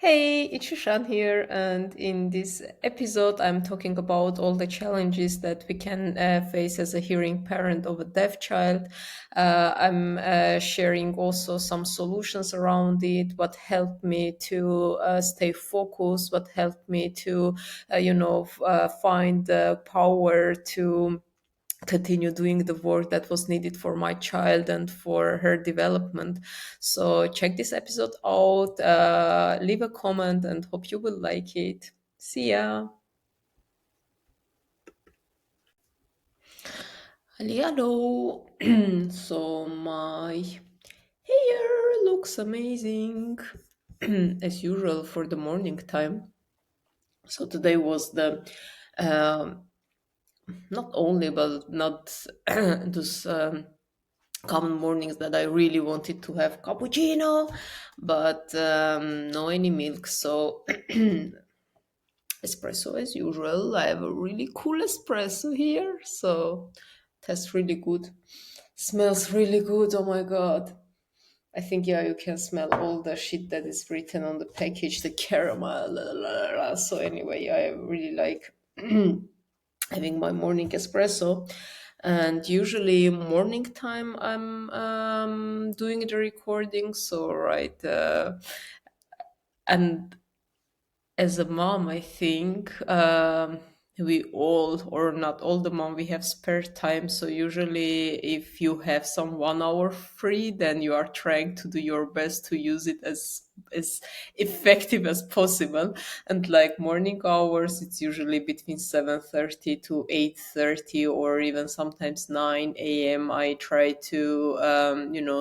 Hey, it's Shushan here, and in this episode, I'm talking about all the challenges that we can face as a hearing parent of a deaf child. I'm sharing also some solutions around it, what helped me to stay focused, what helped me to, find the power to continue doing the work that was needed for my child and for her development. So check this episode out, leave a comment, and hope you will like it. See ya. Hello. So my hair looks amazing as usual for the morning time. So today was the um, not only but not those common mornings that I really wanted to have cappuccino, but no any milk. So espresso as usual. I have a really cool espresso here, so tastes really good. Smells really good. Oh my god. I think yeah, you can smell all the shit that is written on the package, the caramel. La, la, la, la. So anyway, I really like having my morning espresso. And usually morning time I'm doing the recording. So right, and as a mom, I think we all, or not all the mom, we have spare time. So usually, if you have some 1 hour free, then you are trying to do your best to use it as effective as possible. And like morning hours, it's usually between 7:30 to 8:30, or even sometimes 9 a.m. I try to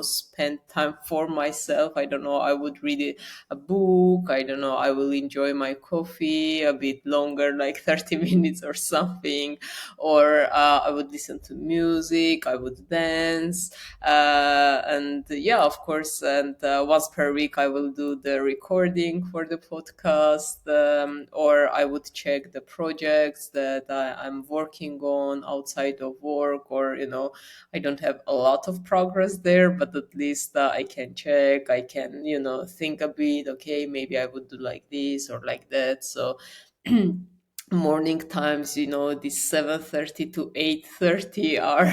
spend time for myself. I don't know. I would read a book. I don't know. I will enjoy my coffee a bit longer, like 30 minutes or something. Or I would listen to music. I would dance. And yeah, of course. And once per week, I will do the recording for the podcast. Or I would check the projects that I'm working on outside of work, or, I don't have a lot of progress there, but at least I can check. I can, think a bit. Okay, maybe I would do like this or like that. So morning times, these 7:30 to 8:30 are,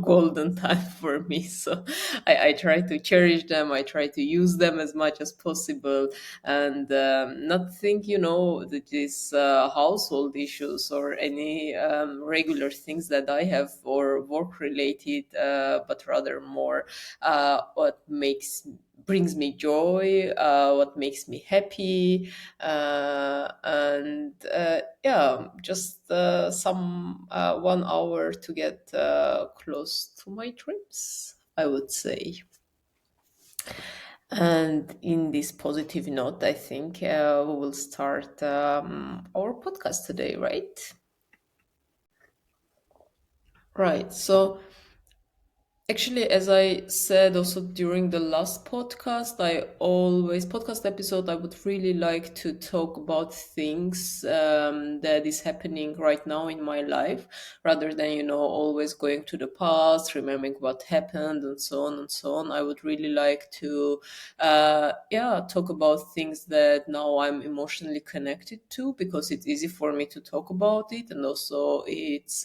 golden time for me. So I try to cherish them. I try to use them as much as possible, and not think, that these household issues or any regular things that I have or work related, but rather more what brings me joy, what makes me happy, and yeah, just some 1 hour to get close to my dreams, I would say. And in this positive note, I think we will start our podcast today, right? Right. So actually, as I said also during the last podcast episode, I would really like to talk about things that is happening right now in my life, rather than, always going to the past, remembering what happened, and so on and so on. I would really like to, yeah, talk about things that now I'm emotionally connected to, because it's easy for me to talk about it, and also it's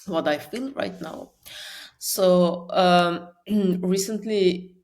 what I feel right now. So recently,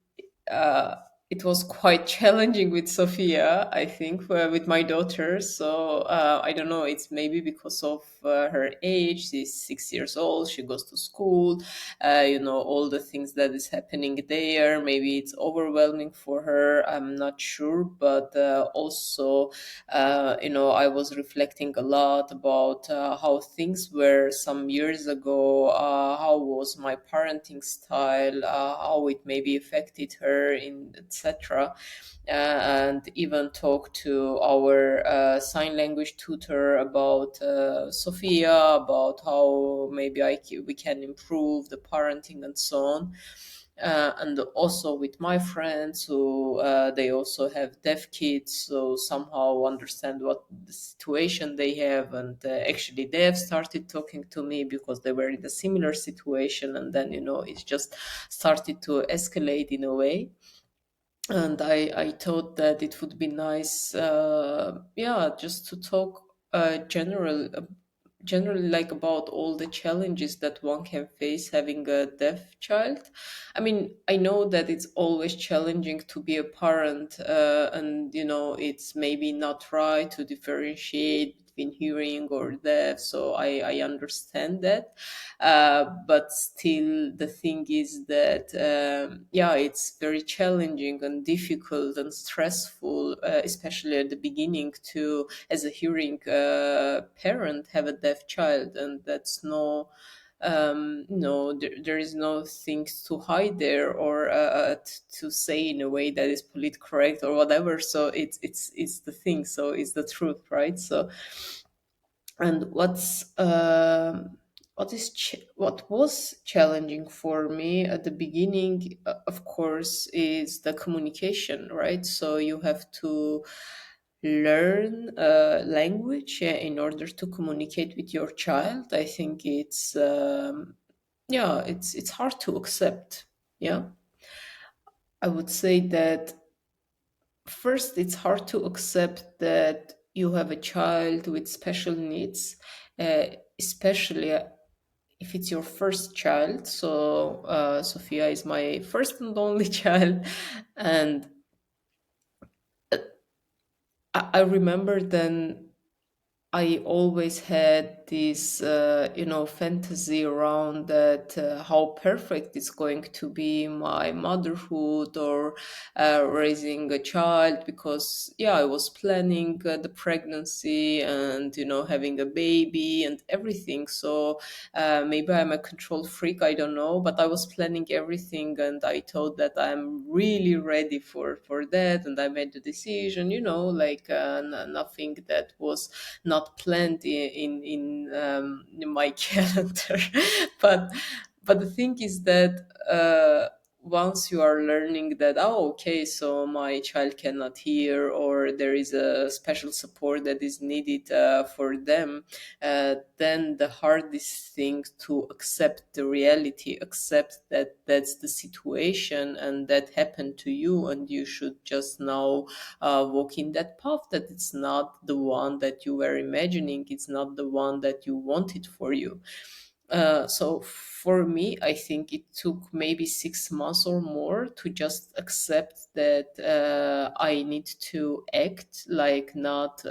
uh, it was quite challenging with Sophia, I think, with my daughter. So I don't know, it's maybe because of her age. She's 6 years old, she goes to school, all the things that is happening there. Maybe it's overwhelming for her, I'm not sure. But also, I was reflecting a lot about how things were some years ago, how was my parenting style, how it maybe affected her, in etc. And even talk to our sign language tutor about Sophia, about how maybe we can improve the parenting and so on. And also with my friends who they also have deaf kids, so somehow understand what the situation they have. And actually they have started talking to me because they were in a similar situation, and then, it's just started to escalate in a way. and I thought that it would be nice, yeah, just to talk generally, like, about all the challenges that one can face having a deaf child. I mean, I know that it's always challenging to be a parent, and it's maybe not right to differentiate between hearing or deaf, so I understand that. But still, the thing is that, yeah, it's very challenging and difficult and stressful, especially at the beginning, to, as a hearing parent, have a deaf child. And that's no, no, there is no things to hide there, or to say in a way that is politically correct or whatever. So it's the thing, so it's the truth, right? So, and what was challenging for me at the beginning, of course, is the communication, right? So you have to learn language, in order to communicate with your child. I think it's, yeah, it's hard to accept. Yeah, I would say that first, it's hard to accept that you have a child with special needs, especially if it's your first child. So, Sophia is my first and only child. And I remember then I always had this, fantasy around that, how perfect it's going to be my motherhood, or raising a child, because, yeah, I was planning the pregnancy, and, having a baby and everything. So, maybe I'm a control freak, I don't know, but I was planning everything, and I thought that I'm really ready for that. And I made the decision, like, nothing that was not planned in my calendar. but but the thing is that, once you are learning that, oh, okay, so my child cannot hear, or there is a special support that is needed for them, then the hardest thing to accept the reality, accept that that's the situation, and that happened to you, and you should just now walk in that path, that it's not the one that you were imagining, it's not the one that you wanted for you. So for me, I think it took maybe 6 months or more to just accept that, I need to act, like, not,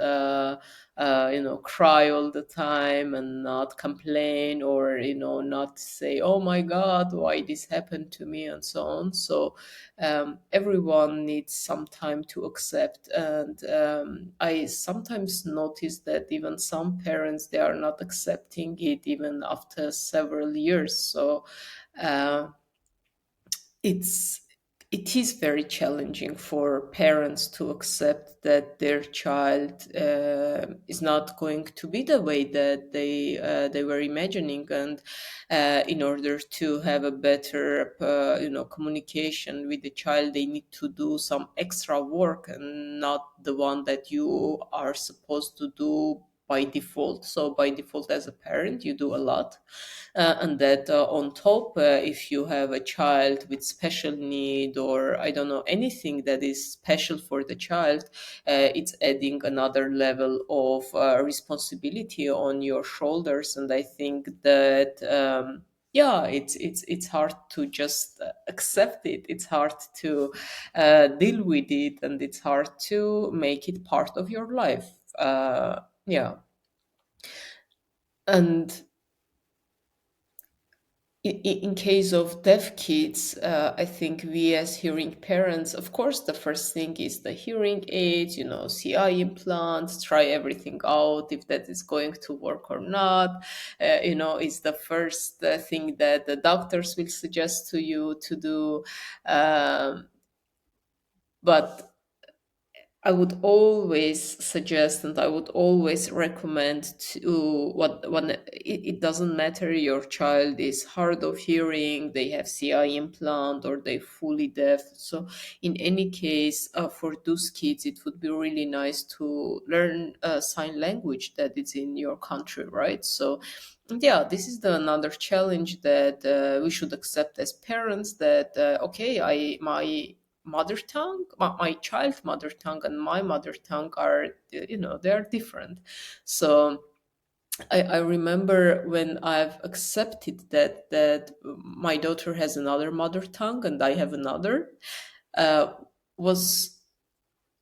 cry all the time, and not complain, or, not say, oh my God, why this happened to me, and so on. So, everyone needs some time to accept. And, I sometimes notice that even some parents, they are not accepting it even after several years. So, uh, it's it is very challenging for parents to accept that their child, is not going to be the way that they were imagining. And, in order to have a better, communication with the child, they need to do some extra work, and not the one that you are supposed to do by default. So by default, as a parent, you do a lot, and that, on top, if you have a child with special need, or I don't know, anything that is special for the child, it's adding another level of responsibility on your shoulders. And I think that, yeah, it's hard to just accept it. It's hard to deal with it, and it's hard to make it part of your life. Yeah, and in case of deaf kids, I think we as hearing parents, of course, the first thing is the hearing aids, CI implants, try everything out if that is going to work or not. Is the first thing that the doctors will suggest to you to do. But I would always suggest, and I would always recommend, to what when it doesn't matter, your child is hard of hearing, they have CI implant, or they fully deaf. So in any case, for those kids, it would be really nice to learn sign language that is in your country, right? So, yeah, this is another challenge that we should accept as parents. That, okay, I my mother tongue, my child's mother tongue and my mother tongue are, they are different. So I remember when I've accepted that my daughter has another mother tongue and I have another, uh, was,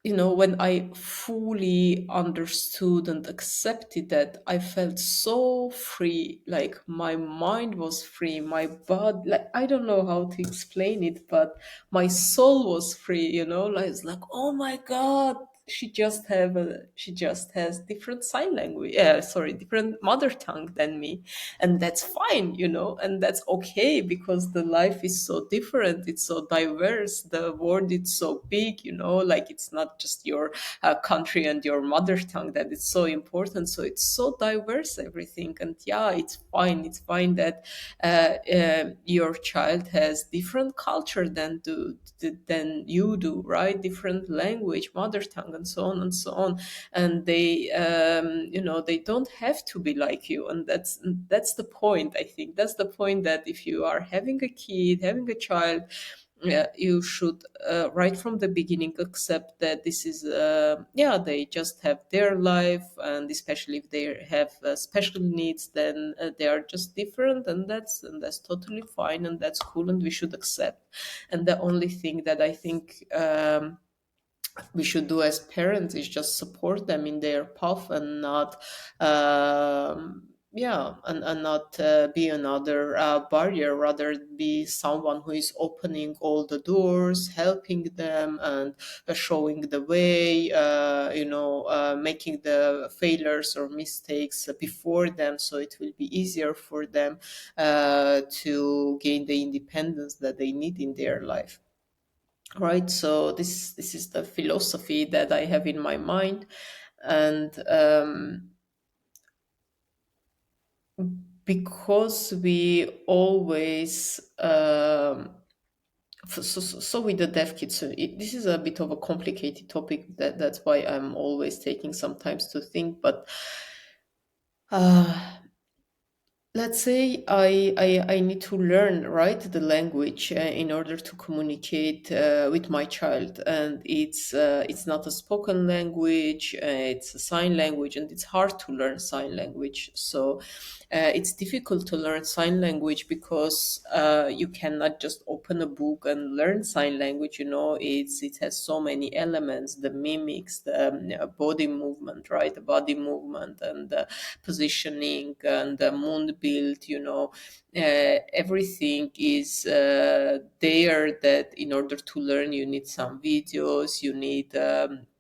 when I fully understood and accepted that, I felt so free. Like my mind was free, my body, like I don't know how to explain it, but my soul was free. Like it's like, oh my god, she just has different sign language. Yeah, sorry, different mother tongue than me, and that's fine. And that's okay because the life is so different. It's so diverse. The world is so big. Like it's not just your country and your mother tongue that is so important. So it's so diverse, everything. And yeah, it's fine. It's fine that your child has different culture than you do, right? Different language, mother tongue, and so on and so on. And they don't have to be like you. And that's the point. I think that's the point, that if you are having a kid, having a child, you should, right from the beginning, accept that this is, they just have their life, and especially if they have special needs, then they are just different, and that's totally fine, and that's cool, and we should accept. And the only thing that I think we should do as parents is just support them in their path, and not and not be another barrier, rather be someone who is opening all the doors, helping them, and showing the way, making the failures or mistakes before them, so it will be easier for them to gain the independence that they need in their life. Right, so this is the philosophy that I have in my mind. And because we always so with the deaf kids, so this is a bit of a complicated topic, that's why I'm always taking some times to think. But uh, let's say I need to learn, right, the language in order to communicate with my child, and it's not a spoken language, it's a sign language, and it's hard to learn sign language. So it's difficult to learn sign language because you cannot just open a book and learn sign language. It has so many elements: the mimics, the body movement, right, the body movement, and the positioning, and the moon build. Everything is there, that in order to learn you need some videos, you need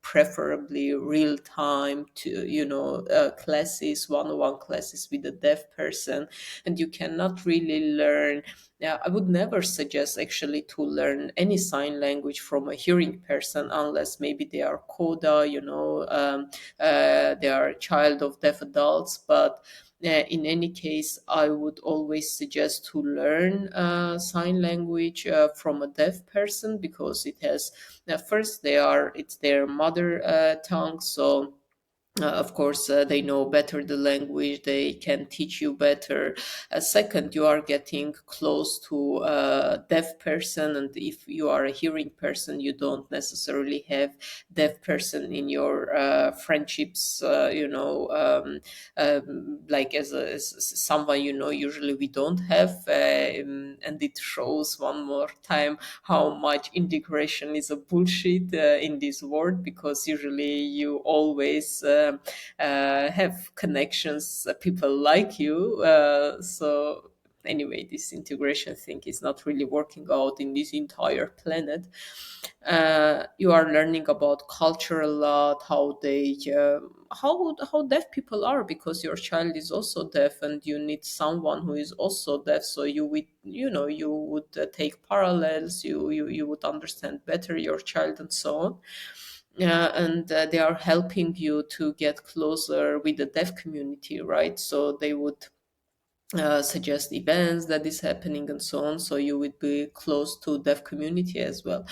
preferably real time to classes, one-on-one classes with a deaf person. And you cannot really learn. I would never suggest actually to learn any sign language from a hearing person, unless maybe they are coda, they are a child of deaf adults. But in any case, I would always suggest to learn sign language from a deaf person, because it has, first, it's their mother tongue. So of course, they know better the language, they can teach you better. Second, you are getting close to a deaf person, and if you are a hearing person, you don't necessarily have deaf person in your friendships, like as someone, usually we don't have. And it shows one more time how much integration is a bullshit in this world, because usually you always have connections, people like you. So anyway, this integration thing is not really working out in this entire planet. You are learning about culture a lot, how they how deaf people are, because your child is also deaf, and you need someone who is also deaf, so you would take parallels, you would understand better your child, and so on. And they are helping you to get closer with the deaf community, right? So they would suggest events that is happening, and so on, so you would be close to deaf community as well.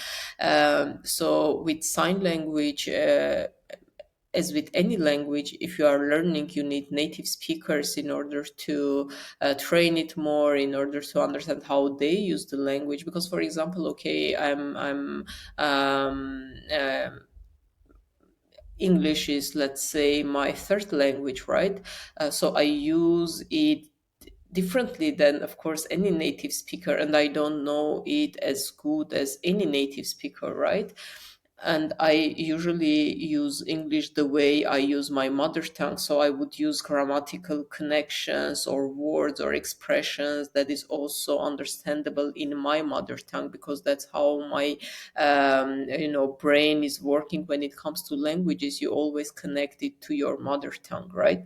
So with sign language, as with any language, if you are learning, you need native speakers in order to train it more, in order to understand how they use the language. Because, for example, okay, I'm English is, let's say, my third language, right? So I use it differently than, of course, any native speaker, and I don't know it as good as any native speaker, right? And I usually use English the way I use my mother tongue. So I would use grammatical connections or words or expressions that is also understandable in my mother tongue, because that's how my brain is working when it comes to languages. You always connect it to your mother tongue, right?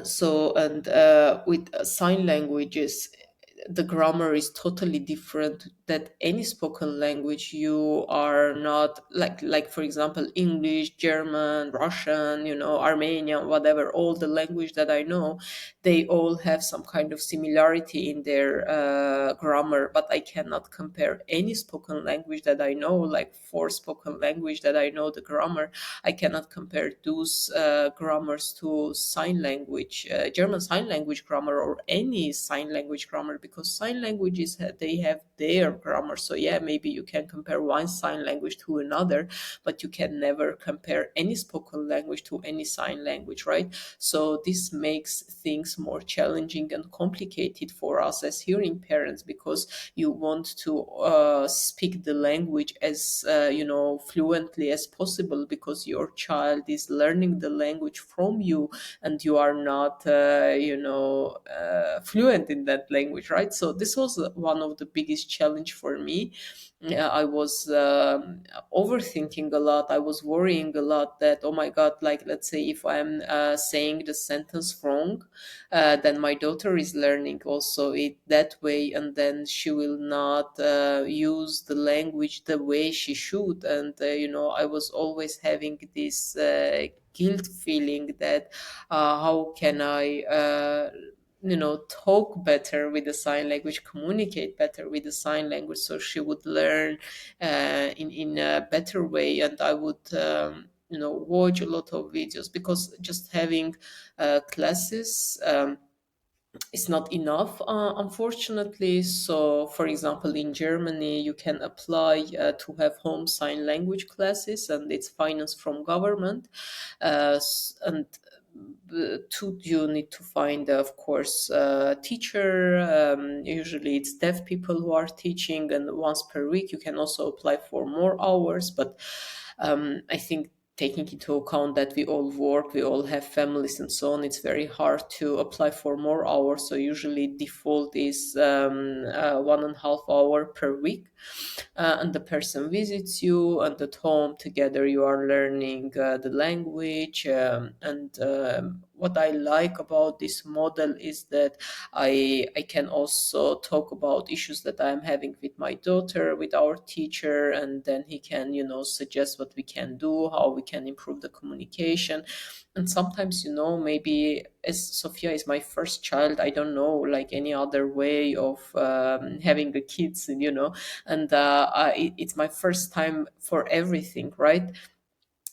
So, and with sign languages, the grammar is totally different that any spoken language. You are not like for example, English, German, Russian, Armenian, whatever, all the language that I know, they all have some kind of similarity in their grammar, but I cannot compare any spoken language that I know, like four spoken language that I know the grammar. I cannot compare those grammars to sign language, German sign language grammar, or any sign language grammar, because sign languages, they have their grammar. So yeah, maybe you can compare one sign language to another, but you can never compare any spoken language to any sign language, right? So this makes things more challenging and complicated for us as hearing parents, because you want to speak the language as fluently as possible, because your child is learning the language from you, and you are not fluent in that language, right? So this was one of the biggest challenge for me. Yeah, I was overthinking a lot. I was worrying a lot that, oh my God, like, let's say if I'm saying the sentence wrong, then my daughter is learning also it that way, and then she will not use the language the way she should. And I was always having this guilt feeling that how can I talk better with the sign language, communicate better with the sign language, so she would learn in a better way. And I would watch a lot of videos, because just having classes is not enough, unfortunately. So, for example, in Germany, you can apply to have home sign language classes, and it's financed from government. And you need to find, of course, a teacher. Usually, it's deaf people who are teaching, and once per week, you can also apply for more hours. But I think, taking into account that we all work, we all have families and so on, it's very hard to apply for more hours. So usually default is 1.5 hour per week, and the person visits you, and at home together you are learning the language. And what I like about this model is that I can also talk about issues that I'm having with my daughter, with our teacher, and then he can, suggest what we can do, how we can improve the communication. And sometimes, maybe, as Sophia is my first child, I don't know like any other way of having the kids, and it's my first time for everything, right?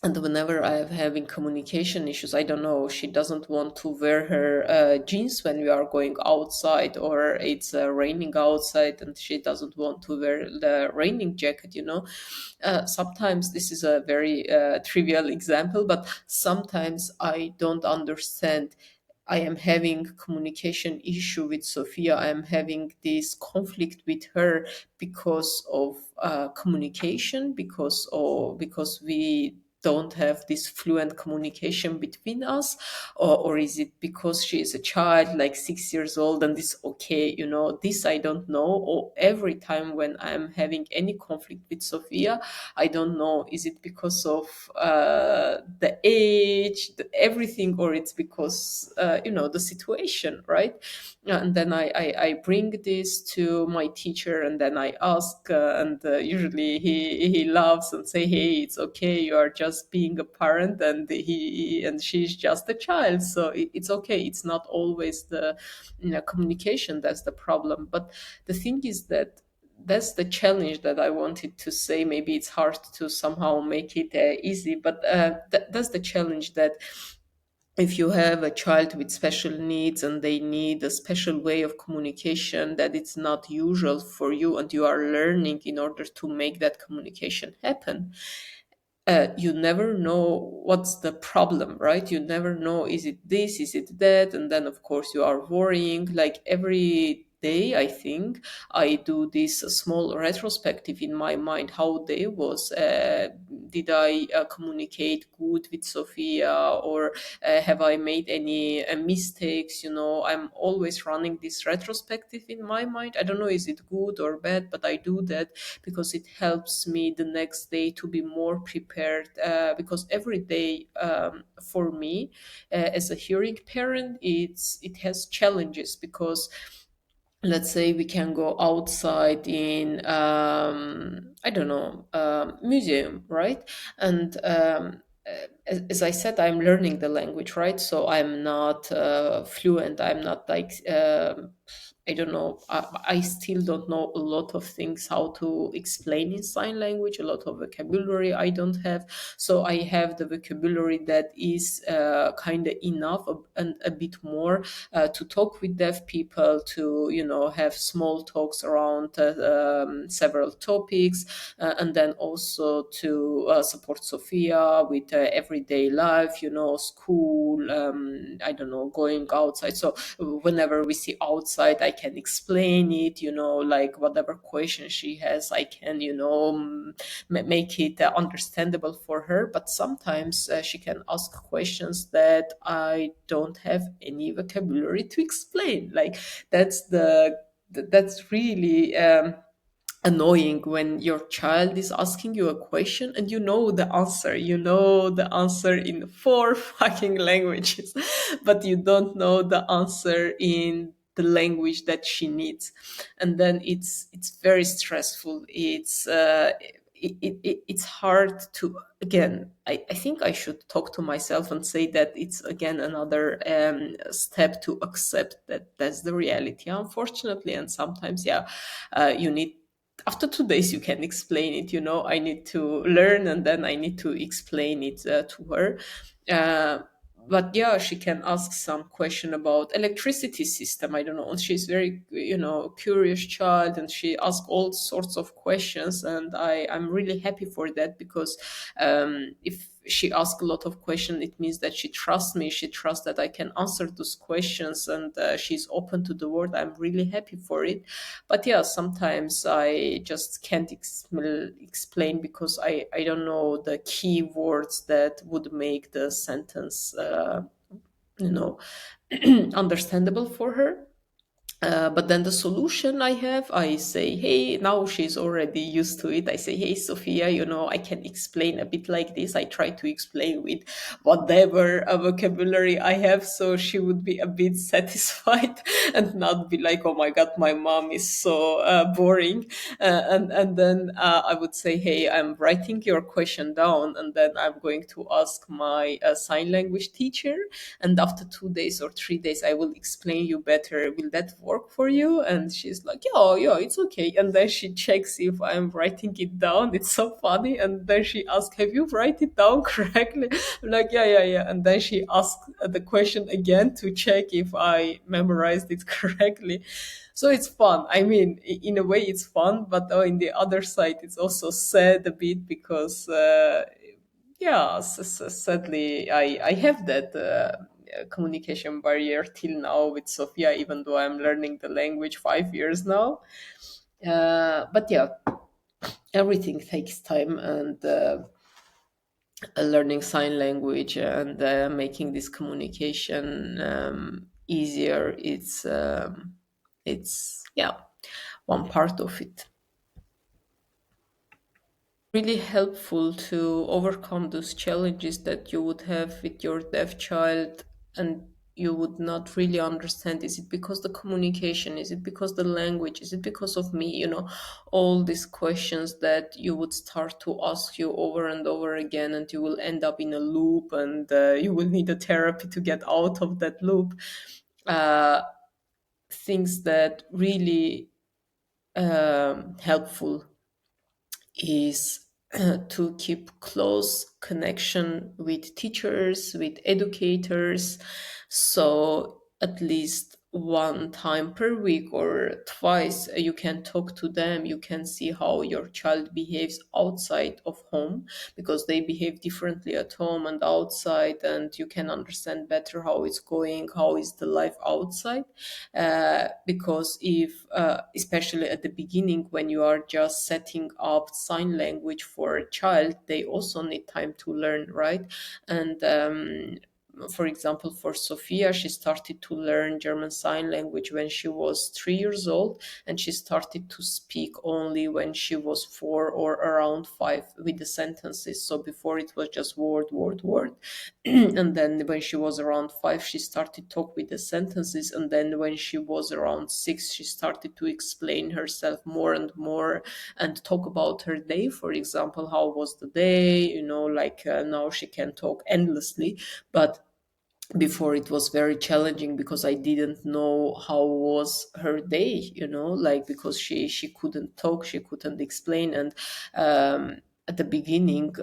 And whenever I am having communication issues, I don't know, she doesn't want to wear her jeans when we are going outside, or it's raining outside and she doesn't want to wear the raining jacket. Sometimes this is a very trivial example, but sometimes I don't understand. I am having communication issue with Sophia. I am having this conflict with her because of communication, because we don't have this fluent communication between us, or is it because she is a child, like 6 years old, and it's okay? This I don't know. Or every time when I'm having any conflict with Sophia, I don't know, is it because of the age, everything, or it's because the situation, right? And then I bring this to my teacher, and then I ask, and usually he laughs and say, hey, it's okay, you are just being a parent, and she's just a child, so it's okay. It's not always the communication that's the problem. But the thing is that that's the challenge that I wanted to say. Maybe it's hard to somehow make it easy, but that's the challenge, that if you have a child with special needs and they need a special way of communication that it's not usual for you, and you are learning in order to make that communication happen, you never know what's the problem, right? You never know, is it this, is it that? And then, of course, you are worrying. Like every day, I think I do this small retrospective in my mind. How day was? Did I communicate good with Sophia, or have I made any mistakes? I'm always running this retrospective in my mind. I don't know, is it good or bad, but I do that because it helps me the next day to be more prepared. Because every day, for me, as a hearing parent, it has challenges, because let's say we can go outside in, I don't know, museum, right? And as I said, I'm learning the language, right? So I'm not fluent. I'm not like, I don't know. I still don't know a lot of things how to explain in sign language. A lot of vocabulary I don't have. So I have the vocabulary that is kind of enough, and a bit more, to talk with deaf people, to have small talks around several topics, and then also to support Sophia with everyday life, school, I don't know, going outside. So whenever we see outside, I can explain it, like whatever question she has, I can, make it understandable for her. But sometimes she can ask questions that I don't have any vocabulary to explain. Like that's really annoying, when your child is asking you a question and you know the answer in four fucking languages, but you don't know the answer in the language that she needs. And then it's very stressful. It's hard to, again, I think I should talk to myself and say that it's again another step to accept that that's the reality, unfortunately. And sometimes, yeah, you need, after 2 days you can explain it. I need to learn, and then I need to explain it to her. But yeah, she can ask some question about electricity system, I don't know. She's very, curious child, and she asks all sorts of questions, and I'm really happy for that, because if she asks a lot of questions, it means that she trusts me, she trusts that I can answer those questions, and she's open to the world. I'm really happy for it. But yeah, sometimes I just can't explain, because I don't know the key words that would make the sentence you know understandable for her. But then the solution I have, I say, hey, now she's already used to it. I say, hey, Sophia, I can explain a bit like this. I try to explain with whatever vocabulary I have, so she would be a bit satisfied and not be like, oh my God, my mom is so boring. And then I would say, hey, I'm writing your question down, and then I'm going to ask my sign language teacher, and after 2 days or 3 days I will explain you better. Will that work for you? And she's like, yeah, it's okay. And then she checks if I'm writing it down. It's so funny. And then she asks, have you write it down correctly? I'm like, yeah. And then she asks the question again to check if I memorized it correctly. So it's fun. I mean, in a way it's fun, but in the other side it's also sad a bit, because yeah, sadly, I have that communication barrier till now with Sophia, even though I'm learning the language 5 years now. But yeah, everything takes time, and learning sign language and making this communication easier. It's yeah, one part of it. Really helpful to overcome those challenges that you would have with your deaf child, and you would not really understand, is it because the communication, is it because the language, is it because of me, all these questions that you would start to ask you over and over again, and you will end up in a loop, and you will need a therapy to get out of that loop. uh, Things that really helpful is to keep close connection with teachers, with educators. So at least one time per week or twice, you can talk to them. You can see how your child behaves outside of home, because they behave differently at home and outside, and you can understand better how it's going, how is the life outside. Because if especially at the beginning, when you are just setting up sign language for a child, they also need time to learn, right? And for example, for Sophia, she started to learn German Sign Language when she was 3 years old, and she started to speak only when she was 4 or around 5 with the sentences. So before it was just word, word, word. And then when she was around 5, she started talk with the sentences. And then when she was around 6, she started to explain herself more and more and talk about her day. For example, how was the day? Like now she can talk endlessly. But before it was very challenging because I didn't know how was her day, like, because she couldn't talk, she couldn't explain. And at the beginning,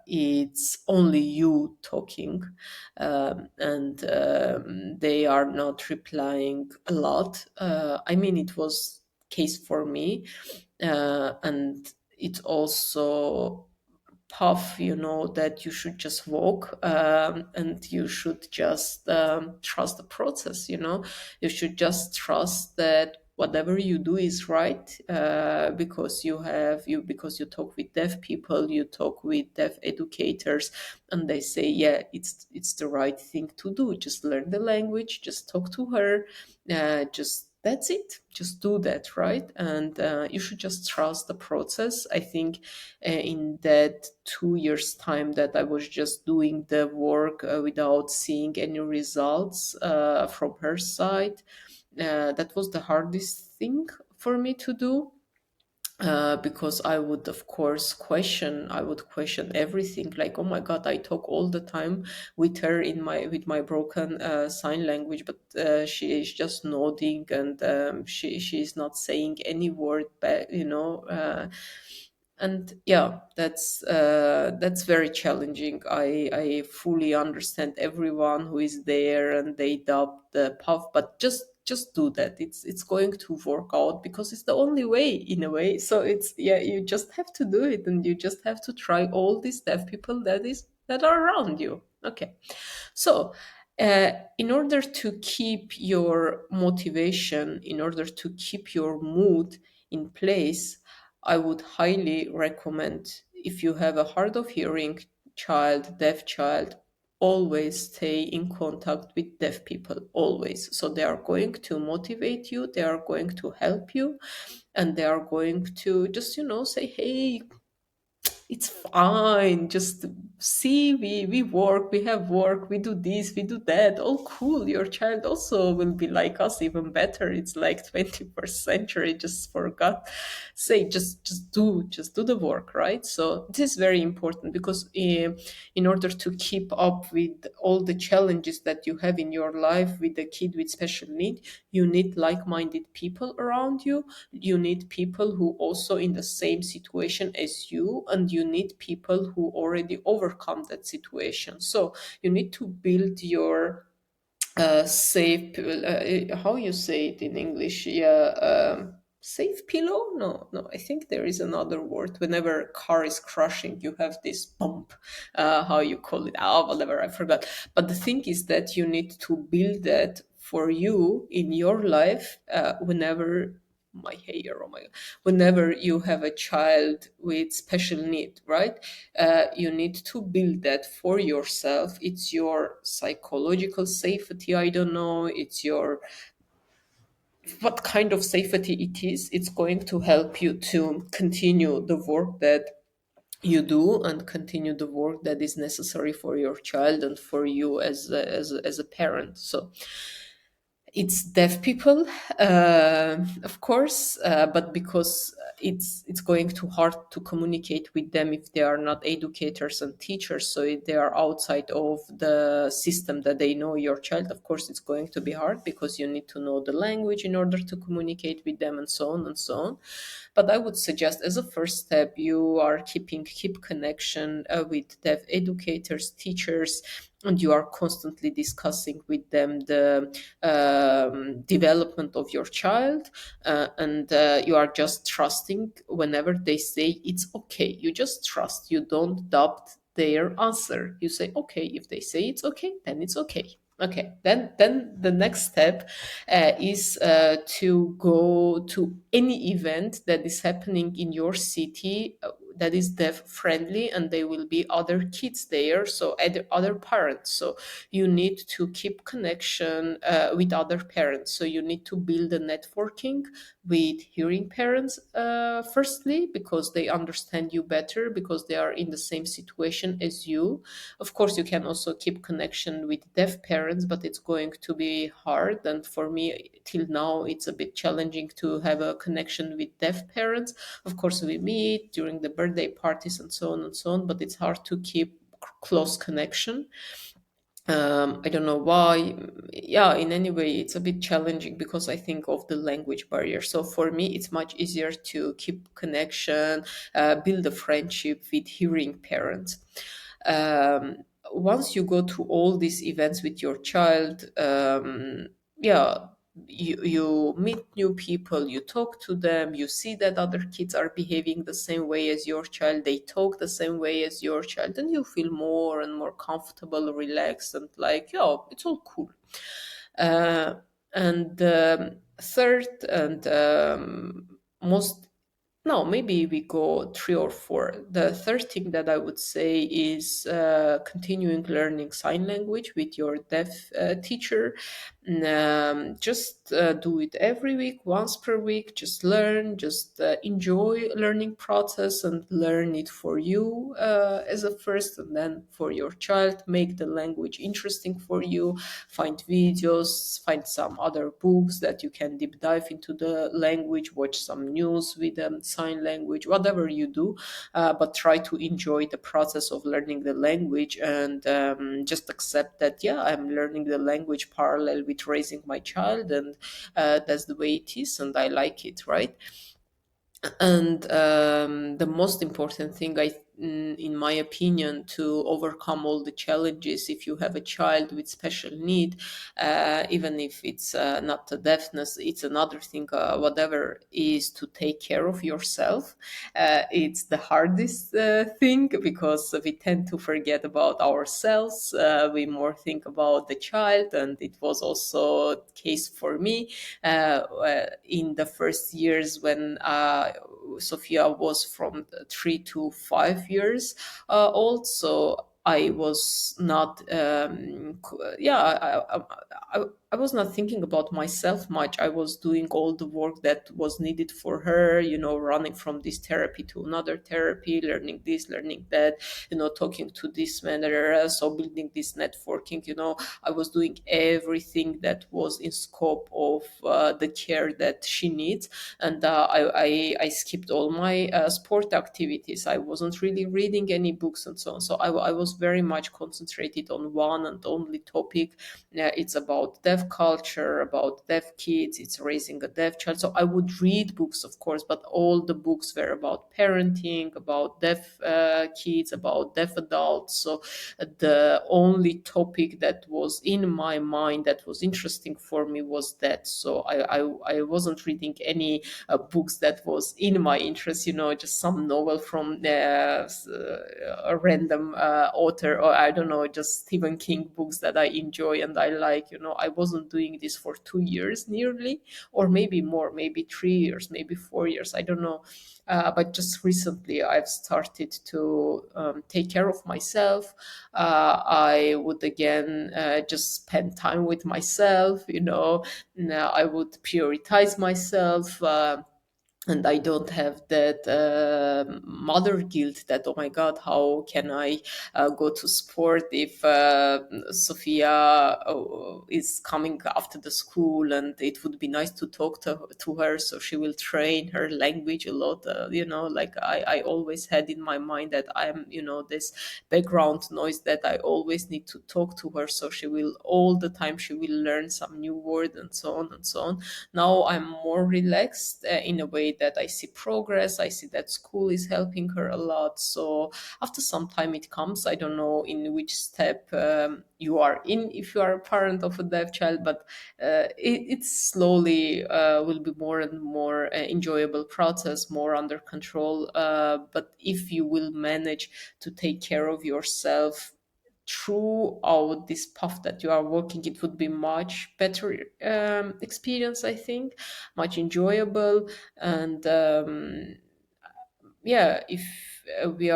it's only you talking, and they are not replying a lot. I mean, it was case for me, and it also tough, that you should just walk, and you should just trust the process. You should just trust that whatever you do is right, because you talk with deaf people, you talk with deaf educators, and they say, yeah, it's the right thing to do. Just learn the language, just talk to her, just that's it, just do that, right? And you should just trust the process. I think in that 2 years time that I was just doing the work without seeing any results from her side, that was the hardest thing for me to do. Because I would, of course, I would question everything. Like, oh my God, I talk all the time with her with my broken sign language, but she is just nodding, and she is not saying any word back. And yeah, that's very challenging. I fully understand everyone who is there and they doubt the path, but just do that. It's going to work out, because it's the only way, in a way. So it's, yeah, you just have to do it, and you just have to try all these deaf people that are around you. Okay. So in order to keep your motivation, in order to keep your mood in place, I would highly recommend, if you have a hard of hearing child, deaf child, always stay in contact with deaf people, always. So they are going to motivate you, they are going to help you, and they are going to just, say, hey, it's fine. Just see, we work, we have work, we do this, we do that. All cool. Your child also will be like us, even better. It's like 21st century. Just forgot. Say, just do the work, right? So it is very important, because in order to keep up with all the challenges that you have in your life with a kid with special need, you need like-minded people around you. You need people who also in the same situation as you, and you need people who already overcome that situation. So you need to build your safe, how you say it in English? Yeah, safe pillow. No, I think there is another word. Whenever a car is crashing, you have this bump. How you call it? Whatever, I forgot. But the thing is that you need to build that for you in your life, whenever my hair, oh my God, whenever you have a child with special need, right? You need to build that for yourself. It's your psychological safety. I don't know, it's your, what kind of safety it is. It's going to help you to continue the work that you do, and continue the work that is necessary for your child and for you as a parent. So it's deaf people, of course, but because it's going too hard to communicate with them if they are not educators and teachers. So if they are outside of the system that they know your child, of course, it's going to be hard because you need to know the language in order to communicate with them, and so on and so on. But I would suggest, as a first step, you are keep connection with deaf educators, teachers, and you are constantly discussing with them the development of your child, and you are just trusting whenever they say it's okay. You just trust. You don't doubt their answer. You say okay. If they say it's okay, then it's okay. Okay, then the next step is to go to any event that is happening in your city, that is deaf friendly, and there will be other kids there, so other parents. So you need to keep connection with other parents. So you need to build a networking with hearing parents, firstly, because they understand you better, because they are in the same situation as you. Of course, you can also keep connection with deaf parents, but it's going to be hard. And for me, till now, it's a bit challenging to have a connection with deaf parents. Of course, we meet during the birthday parties and so on and so on, but it's hard to keep close connection. I don't know why. Yeah, in any way, it's a bit challenging because I think of the language barrier. So for me, it's much easier to keep connection, build a friendship with hearing parents. Um, Once you go to all these events with your child, yeah, you meet new people, you talk to them, you see that other kids are behaving the same way as your child, they talk the same way as your child, and you feel more and more comfortable, relaxed, and like, yeah, it's all cool. uh, and third and most no, maybe we go three or four. The third thing that I would say is continuing learning sign language with your deaf teacher. Just do it every week, once per week. Just learn, just enjoy learning process and learn it for you as a first, and then for your child. Make the language interesting for you. Find videos, find some other books that you can deep dive into the language, watch some news with sign language, whatever you do, but try to enjoy the process of learning the language, and just accept that, yeah, I'm learning the language parallel with raising my child, and that's the way it is, and I like it, right? And the most important thing, in my opinion, to overcome all the challenges, if you have a child with special need, even if it's not a deafness, it's another thing, whatever, is to take care of yourself. It's the hardest thing, because we tend to forget about ourselves. We more think about the child, and it was also the case for me in the first years when Sophia was from 3 to 5 years old. So I was not, yeah, I was not thinking about myself much. I was doing all the work that was needed for her, running from this therapy to another therapy, learning this, learning that, talking to this manner, so building this networking. I was doing everything that was in scope of the care that she needs, and I skipped all my sport activities. I wasn't really reading any books and so on. So I was very much concentrated on one and only topic. It's about deaf culture, about deaf kids. It's raising a deaf child. So I would read books, of course, but all the books were about parenting, about deaf kids, about deaf adults. So the only topic that was in my mind that was interesting for me was that. So I wasn't reading any books that was in my interest, just some novel from a random author, or I don't know, just Stephen King books that I enjoy and I like. I wasn't doing this for 2 years nearly, or maybe more, maybe 3 years, maybe 4 years, I don't know. But just recently, I've started to take care of myself. I would again just spend time with myself. I would prioritize myself. and I don't have that mother guilt that, oh my God, how can I go to sport if Sophia is coming after the school, and it would be nice to talk to her so she will train her language a lot. Like I always had in my mind that I'm, this background noise, that I always need to talk to her so she will, all the time, she will learn some new word and so on and so on. Now I'm more relaxed in a way that I see progress. I see that school is helping her a lot. So after some time it comes. I don't know in which step you are in if you are a parent of a deaf child, but it slowly will be more and more enjoyable process, more under control. But if you will manage to take care of yourself throughout this path that you are working, it would be much better experience, I think, much enjoyable. And yeah, if we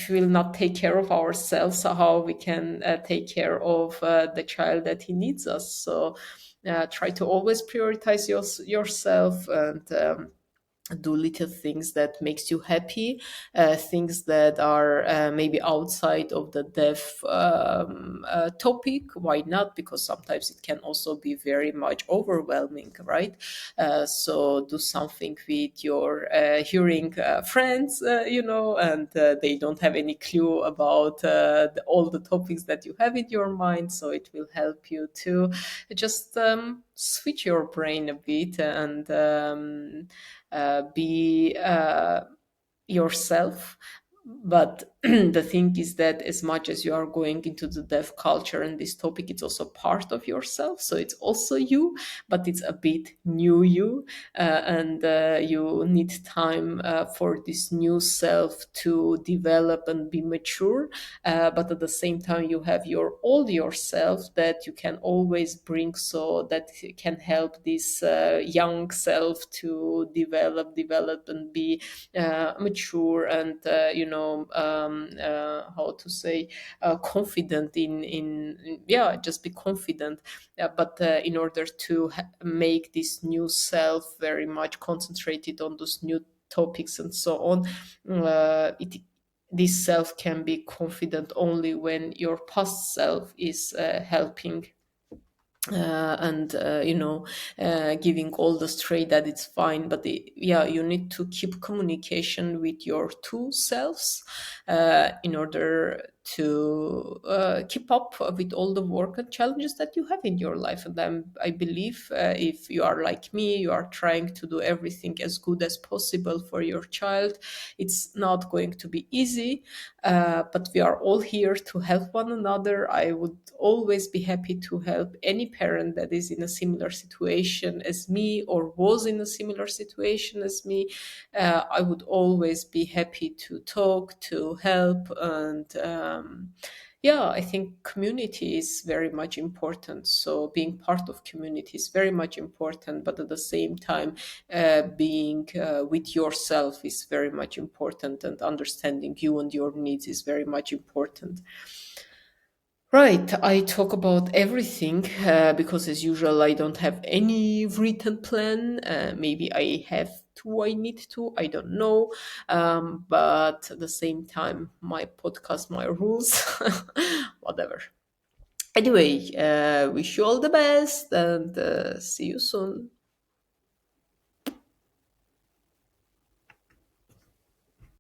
will not take care of ourselves, so how we can take care of the child that he needs us. So try to always prioritize yourself, and do little things that makes you happy, things that are maybe outside of the deaf topic. Why not? Because sometimes it can also be very much overwhelming, right? So do something with your hearing friends, and they don't have any clue about all the topics that you have in your mind, so it will help you to just switch your brain a bit, and be yourself. But the thing is that as much as you are going into the deaf culture and this topic, it's also part of yourself. So it's also you, but it's a bit new you, and you need time for this new self to develop and be mature. But at the same time, you have your old yourself that you can always bring, so that can help this young self to develop and be mature, and how to say, confident yeah, just be confident. But in order to make this new self very much concentrated on those new topics and so on, it this self can be confident only when your past self is helping, and giving all the straight that it's fine. But yeah, you need to keep communication with your two selves in order to keep up with all the work and challenges that you have in your life. And I believe if you are like me, you are trying to do everything as good as possible for your child. It's not going to be easy, but we are all here to help one another. I would always be happy to help any parent that is in a similar situation as me, or was in a similar situation as me. I would always be happy to talk, to help, and yeah, I think community is very much important. So being part of community is very much important, but at the same time, being with yourself is very much important, and understanding you and your needs is very much important. Right, I talk about everything because, as usual, I don't have any written plan. Maybe I have to, I need to, I don't know. But at the same time, my podcast, my rules, whatever. Anyway, wish you all the best, and see you soon.